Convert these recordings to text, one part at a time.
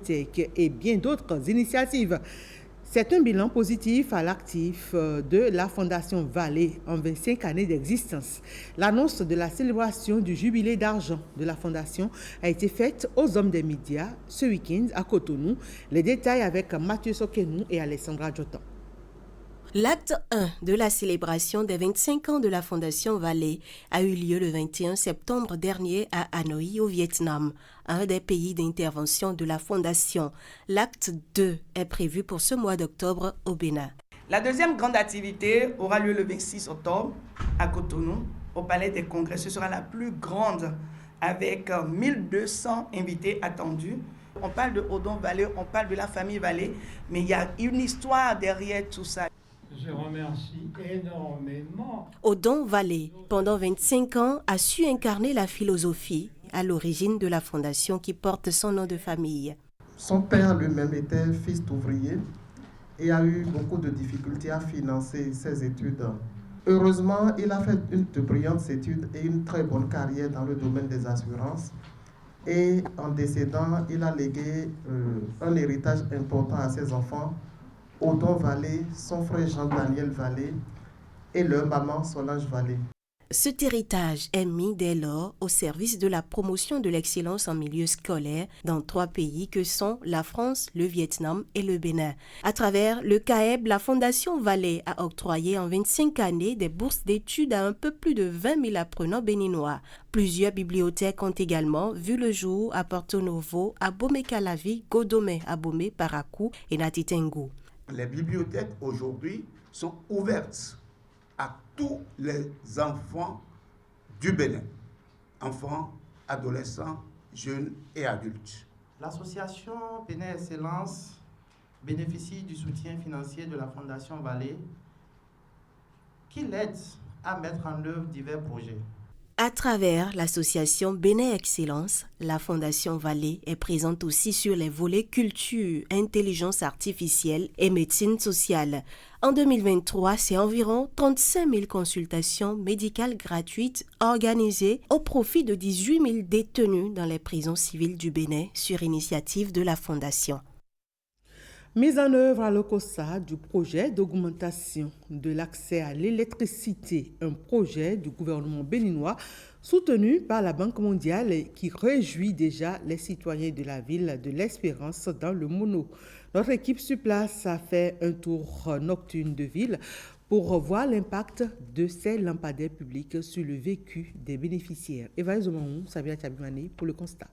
et bien d'autres initiatives. C'est un bilan positif à l'actif de la Fondation Vallée en 25 années d'existence. L'annonce de la célébration du jubilé d'argent de la Fondation a été faite aux hommes des médias ce week-end à Cotonou. Les détails avec Mathieu Sokenou et Alessandra Djotan. L'acte 1 de la célébration des 25 ans de la Fondation Vallée a eu lieu le 21 septembre dernier à Hanoï, au Vietnam, un des pays d'intervention de la Fondation. L'acte 2 est prévu pour ce mois d'octobre au Bénin. La deuxième grande activité aura lieu le 26 octobre à Cotonou, au Palais des Congrès. Ce sera la plus grande avec 1200 invités attendus. On parle de Odon Vallée, on parle de la famille Vallée, mais il y a une histoire derrière tout ça. Je remercie énormément. Odon Vallée, pendant 25 ans, a su incarner la philosophie à l'origine de la fondation qui porte son nom de famille. Son père lui-même était fils d'ouvrier et a eu beaucoup de difficultés à financer ses études. Heureusement, il a fait de brillantes études et une très bonne carrière dans le domaine des assurances. Et en décédant, il a légué un héritage important à ses enfants, Odon Vallée, son frère Jean-Daniel Vallée et leur maman Solange Vallée. Cet héritage est mis dès lors au service de la promotion de l'excellence en milieu scolaire dans 3 pays que sont la France, le Vietnam et le Bénin. À travers le CAEB, la Fondation Vallée a octroyé en 25 années des bourses d'études à un peu plus de 20 000 apprenants béninois. Plusieurs bibliothèques ont également vu le jour à Porto Novo, à Bomé-Calavi, Godomé, Abomey, Parakou et Natitengu. Les bibliothèques aujourd'hui sont ouvertes à tous les enfants du Bénin, enfants, adolescents, jeunes et adultes. L'association Bénin Excellence bénéficie du soutien financier de la Fondation Vallée qui l'aide à mettre en œuvre divers projets. À travers l'association Bénin Excellence, la Fondation Vallée est présente aussi sur les volets culture, intelligence artificielle et médecine sociale. En 2023, c'est environ 35 000 consultations médicales gratuites organisées au profit de 18 000 détenus dans les prisons civiles du Bénin sur initiative de la Fondation. Mise en œuvre à l'OCOSA du projet d'augmentation de l'accès à l'électricité, un projet du gouvernement béninois soutenu par la Banque mondiale qui réjouit déjà les citoyens de la ville de l'Espérance dans le Mono. Notre équipe sur place a fait un tour nocturne de ville pour voir l'impact de ces lampadaires publics sur le vécu des bénéficiaires. Eva Zomaou, Sabina Tchabimane pour le constat.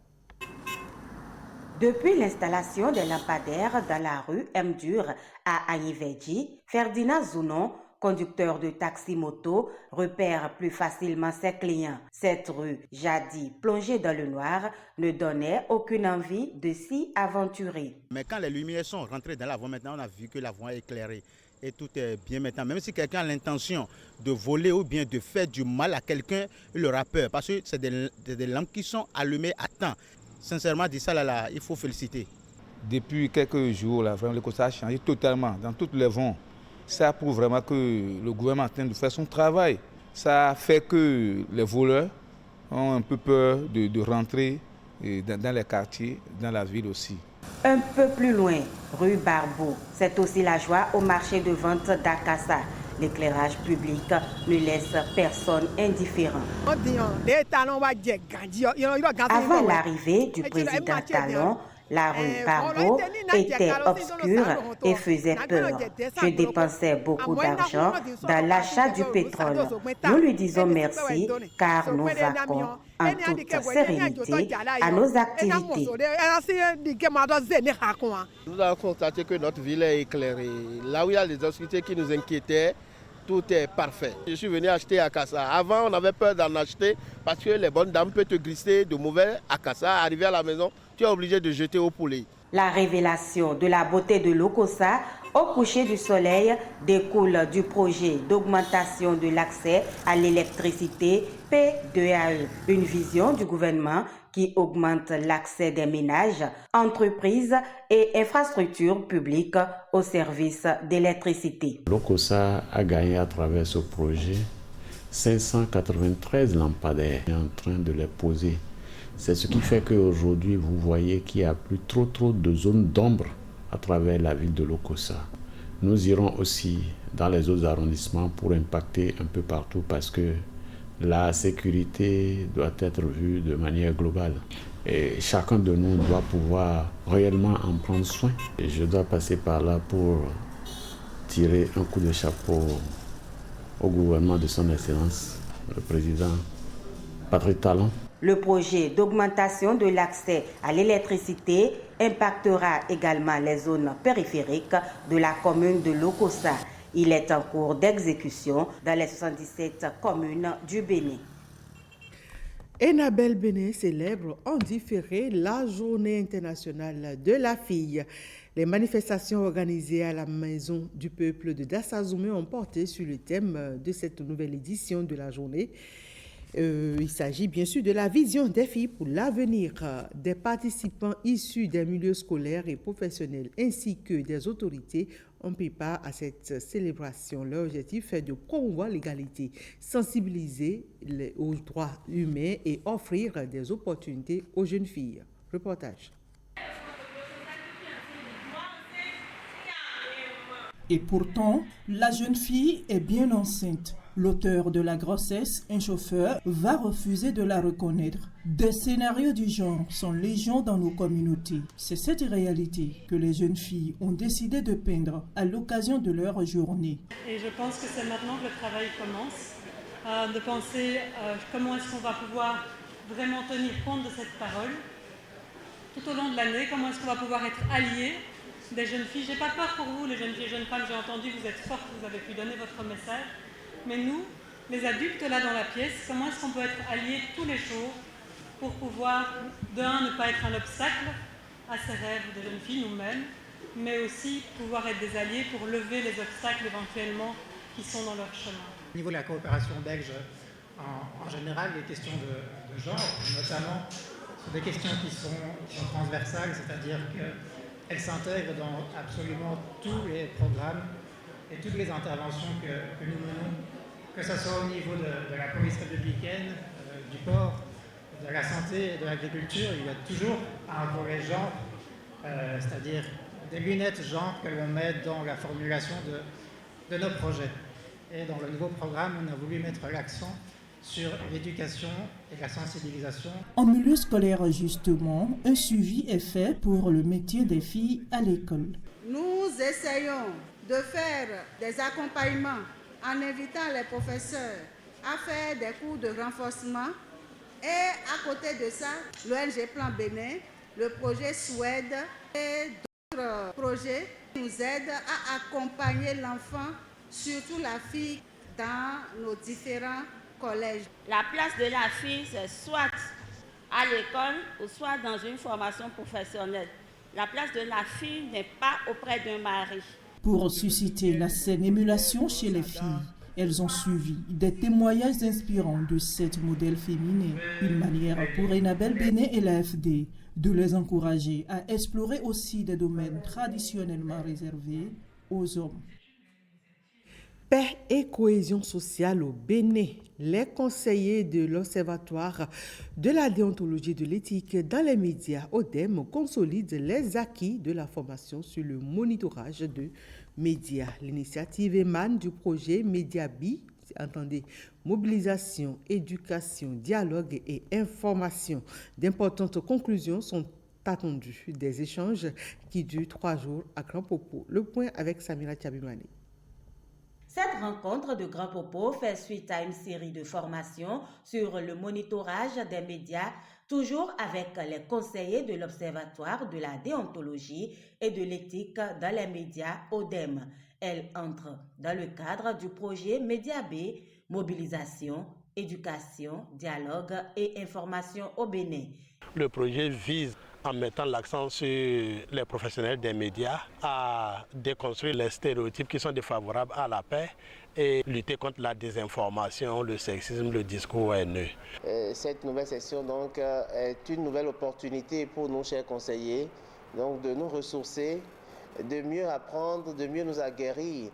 Depuis l'installation des lampadaires dans la rue Mdur à Aïveji, Ferdinand Zounon, conducteur de taxi-moto, repère plus facilement ses clients. Cette rue, jadis plongée dans le noir, ne donnait aucune envie de s'y aventurer. Mais quand les lumières sont rentrées dans la voie, maintenant on a vu que la voie est éclairée et tout est bien maintenant. Même si quelqu'un a l'intention de voler ou bien de faire du mal à quelqu'un, il aura peur parce que c'est des lampes qui sont allumées à temps. Sincèrement, dit ça, là, il faut féliciter. Depuis quelques jours, là, vraiment, le constat a changé totalement dans toutes les vents. Ça prouve vraiment que le gouvernement est en train de faire son travail. Ça fait que les voleurs ont un peu peur de rentrer dans les quartiers, dans la ville aussi. Un peu plus loin, rue Barbeau, c'est aussi la joie au marché de vente d'Akassa. L'éclairage public ne laisse personne indifférent. Avant l'arrivée du président Talon, la rue Barbeau était obscure et faisait peur. Je dépensais beaucoup d'argent dans l'achat du pétrole. Nous lui disons merci car nous vaquons en toute sérénité à nos activités. Nous avons constaté que notre ville est éclairée. Là où il y a des obscurités qui nous inquiétaient, tout est parfait. Je suis venu acheter à Akassa. Avant, on avait peur d'en acheter parce que les bonnes dames peuvent te glisser de mauvais Akassa. Arrivé à la maison, tu es obligé de jeter au poulet. La révélation de la beauté de l'Okosa au coucher du soleil découle du projet d'augmentation de l'accès à l'électricité P2AE, une vision du gouvernement qui augmente l'accès des ménages, entreprises et infrastructures publiques au service d'électricité. L'Okosa a gagné à travers ce projet 593 lampadaires. On est en train de les poser C'est ce qui fait qu'aujourd'hui, vous voyez qu'il n'y a plus trop de zones d'ombre à travers la ville de Lokossa. Nous irons aussi dans les autres arrondissements pour impacter un peu partout parce que la sécurité doit être vue de manière globale. Et chacun de nous doit pouvoir réellement en prendre soin. Et je dois passer par là pour tirer un coup de chapeau au gouvernement de son Excellence, le président Patrick Talon. Le projet d'augmentation de l'accès à l'électricité impactera également les zones périphériques de la commune de Lokossa. Il est en cours d'exécution dans les 77 communes du Bénin. Enabel Bénin célèbre en différé la Journée internationale de la fille. Les manifestations organisées à la Maison du Peuple de Dassazoumé ont porté sur le thème de cette nouvelle édition de la journée. Il s'agit bien sûr de la vision des filles pour l'avenir. Des participants issus des milieux scolaires et professionnels ainsi que des autorités ont pris part à cette célébration. Leur objectif est de promouvoir l'égalité, sensibiliser aux droits humains et offrir des opportunités aux jeunes filles. Reportage. Et pourtant, la jeune fille est bien enceinte. L'auteur de la grossesse, un chauffeur, va refuser de la reconnaître. Des scénarios du genre sont légion dans nos communautés. C'est cette réalité que les jeunes filles ont décidé de peindre à l'occasion de leur journée. Et je pense que c'est maintenant que le travail commence, de penser comment est-ce qu'on va pouvoir vraiment tenir compte de cette parole tout au long de l'année, comment est-ce qu'on va pouvoir être alliés des jeunes filles. J'ai pas peur pour vous, les jeunes filles et jeunes femmes, j'ai entendu, vous êtes fortes, vous avez pu donner votre message. Mais nous, les adultes là dans la pièce, comment est-ce qu'on peut être alliés tous les jours pour pouvoir, d'un, ne pas être un obstacle à ces rêves des jeunes filles nous-mêmes, mais aussi pouvoir être des alliés pour lever les obstacles éventuellement qui sont dans leur chemin. Au niveau de la coopération belge, en général, les questions de genre, notamment, sont des questions qui sont transversales, c'est-à-dire qu'elles s'intègrent dans absolument tous les programmes et toutes les interventions que nous menons, que ce soit au niveau de la police républicaine, du port, de la santé et de l'agriculture. Il y a toujours un volet genre, c'est-à-dire des lunettes genre que l'on met dans la formulation de nos projets. Et dans le nouveau programme, on a voulu mettre l'accent sur l'éducation et la sensibilisation. En milieu scolaire, justement, un suivi est fait pour le métier des filles à l'école. Nous essayons de faire des accompagnements en invitant les professeurs à faire des cours de renforcement. Et à côté de ça, l'ONG Plan Bénin, le projet Suède et d'autres projets nous aident à accompagner l'enfant, surtout la fille, dans nos différents collèges. La place de la fille, c'est soit à l'école ou soit dans une formation professionnelle. La place de la fille n'est pas auprès d'un mari. Pour susciter la saine émulation chez les filles, elles ont suivi des témoignages inspirants de cette modèle féminin. Une manière pour Enabel Bénin et l'AFD de les encourager à explorer aussi des domaines traditionnellement réservés aux hommes. Paix et cohésion sociale au Bénin. Les conseillers de l'Observatoire de la déontologie et de l'éthique dans les médias, ODEM, consolident les acquis de la formation sur le monitorage de médias. L'initiative émane du projet MediaBi, entendez, mobilisation, éducation, dialogue et information. D'importantes conclusions sont attendues des échanges qui durent 3 jours à Grand Popo. Le point avec Samira Tchabimane. Cette rencontre de Grand Popo fait suite à une série de formations sur le monitorage des médias, toujours avec les conseillers de l'Observatoire de la déontologie et de l'éthique dans les médias ODEM. Elle entre dans le cadre du projet MediaB, mobilisation, éducation, dialogue et information au Bénin. Le projet vise, en mettant l'accent sur les professionnels des médias, à déconstruire les stéréotypes qui sont défavorables à la paix et lutter contre la désinformation, le sexisme, le discours haineux. Cette nouvelle session donc, est une nouvelle opportunité pour nous, chers conseillers, donc, de nous ressourcer, de mieux apprendre, de mieux nous aguerrir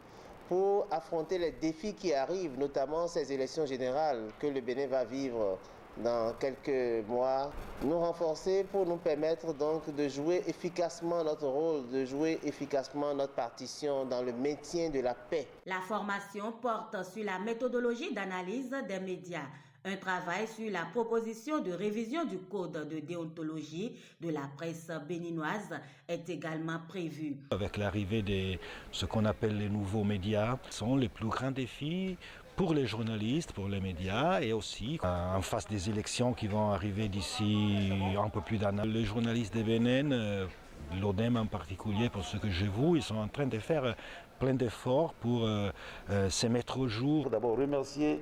pour affronter les défis qui arrivent, notamment ces élections générales que le Bénin va vivre dans quelques mois, nous renforcer pour nous permettre donc de jouer efficacement notre rôle, de jouer efficacement notre partition dans le maintien de la paix. La formation porte sur la méthodologie d'analyse des médias. Un travail sur la proposition de révision du code de déontologie de la presse béninoise est également prévu. Avec l'arrivée de ce qu'on appelle les nouveaux médias, ce sont les plus grands défis pour les journalistes, pour les médias et aussi en face des élections qui vont arriver d'ici un peu plus d'un an. Les journalistes de Bénin, l'ODEM en particulier, pour ce que je vois, ils sont en train de faire plein d'efforts pour se mettre au jour. D'abord remercier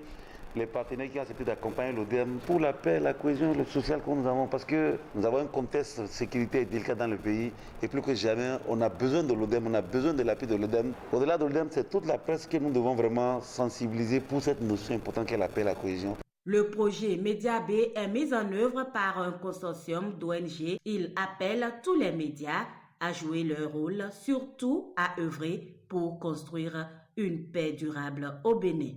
les partenaires qui ont accepté d'accompagner l'ODEM pour la paix, la cohésion, le social que nous avons, parce que nous avons un contexte de sécurité délicat dans le pays et plus que jamais, on a besoin de l'ODEM, on a besoin de l'appui de l'ODEM. Au-delà de l'ODEM, c'est toute la presse que nous devons vraiment sensibiliser pour cette notion importante qu'est la paix et la cohésion. Le projet Média B est mis en œuvre par un consortium d'ONG. Il appelle tous les médias à jouer leur rôle, surtout à œuvrer pour construire une paix durable au Bénin.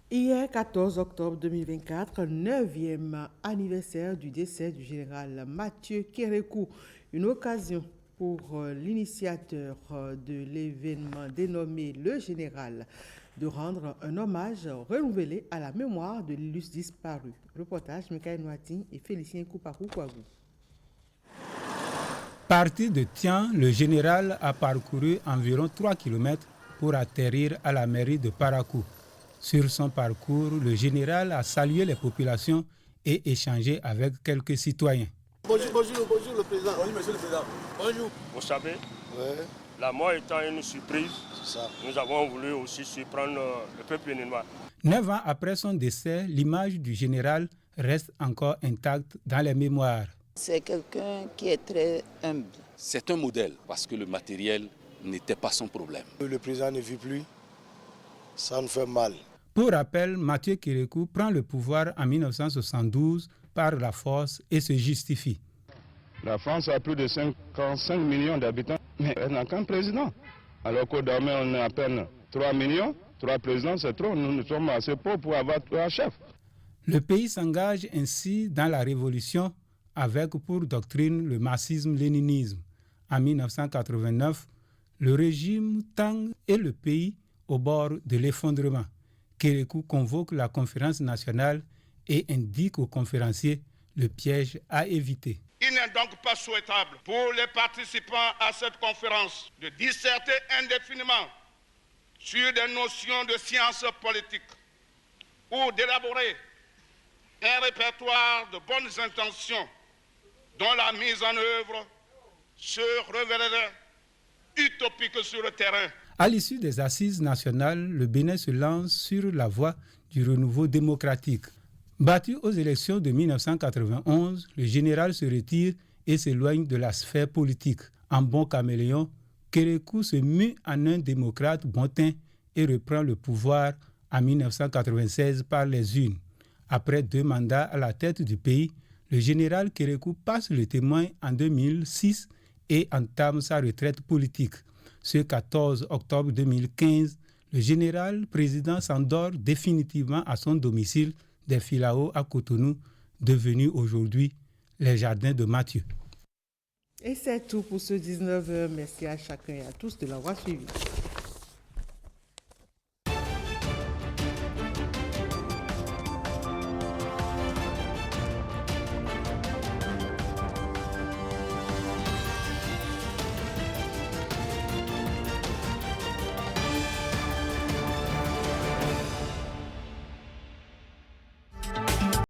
Hier, 14 octobre 2024, 9e anniversaire du décès du général Mathieu Kérékou. Une occasion pour l'initiateur de l'événement dénommé le général de rendre un hommage renouvelé à la mémoire de l'illustre disparu. Reportage Mikaël Nouati et Félicien Kouparou-Kouagou. Parti de Tian, le général a parcouru environ 3 km pour atterrir à la mairie de Parakou. Sur son parcours, le général a salué les populations et échangé avec quelques citoyens. Bonjour le président. Bonjour monsieur le président. Bonjour. Vous savez, la mort étant une surprise, nous avons voulu aussi surprendre le peuple béninois. 9 ans après son décès, l'image du général reste encore intacte dans les mémoires. C'est quelqu'un qui est très humble. C'est un modèle parce que le matériel n'était pas son problème. Le président ne vit plus, ça nous fait mal. Pour rappel, Mathieu Kérékou prend le pouvoir en 1972 par la force et se justifie. La France a plus de 55 millions d'habitants, mais elle n'a qu'un président. Alors qu'au Damé, on a à peine 3 millions. 3 présidents, c'est trop. Nous sommes assez pauvres pour avoir 3 chefs. Le pays s'engage ainsi dans la révolution avec pour doctrine le marxisme-léninisme. En 1989, le régime tend et le pays au bord de l'effondrement. Kérékou convoque la conférence nationale et indique aux conférenciers le piège à éviter. Il n'est donc pas souhaitable pour les participants à cette conférence de disserter indéfiniment sur des notions de sciences politiques ou d'élaborer un répertoire de bonnes intentions dont la mise en œuvre se révélerait utopique sur le terrain. À l'issue des assises nationales, le Bénin se lance sur la voie du renouveau démocratique. Battu aux élections de 1991, le général se retire et s'éloigne de la sphère politique. En bon caméléon, Kérékou se mue en un démocrate bon teint et reprend le pouvoir en 1996 par les urnes. Après 2 mandats à la tête du pays, le général Kérékou passe le témoin en 2006 et entame sa retraite politique. Ce 14 octobre 2015, le général président s'endort définitivement à son domicile des Filao à Cotonou, devenu aujourd'hui les jardins de Mathieu. Et c'est tout pour ce 19h. Merci à chacun et à tous de l'avoir suivi.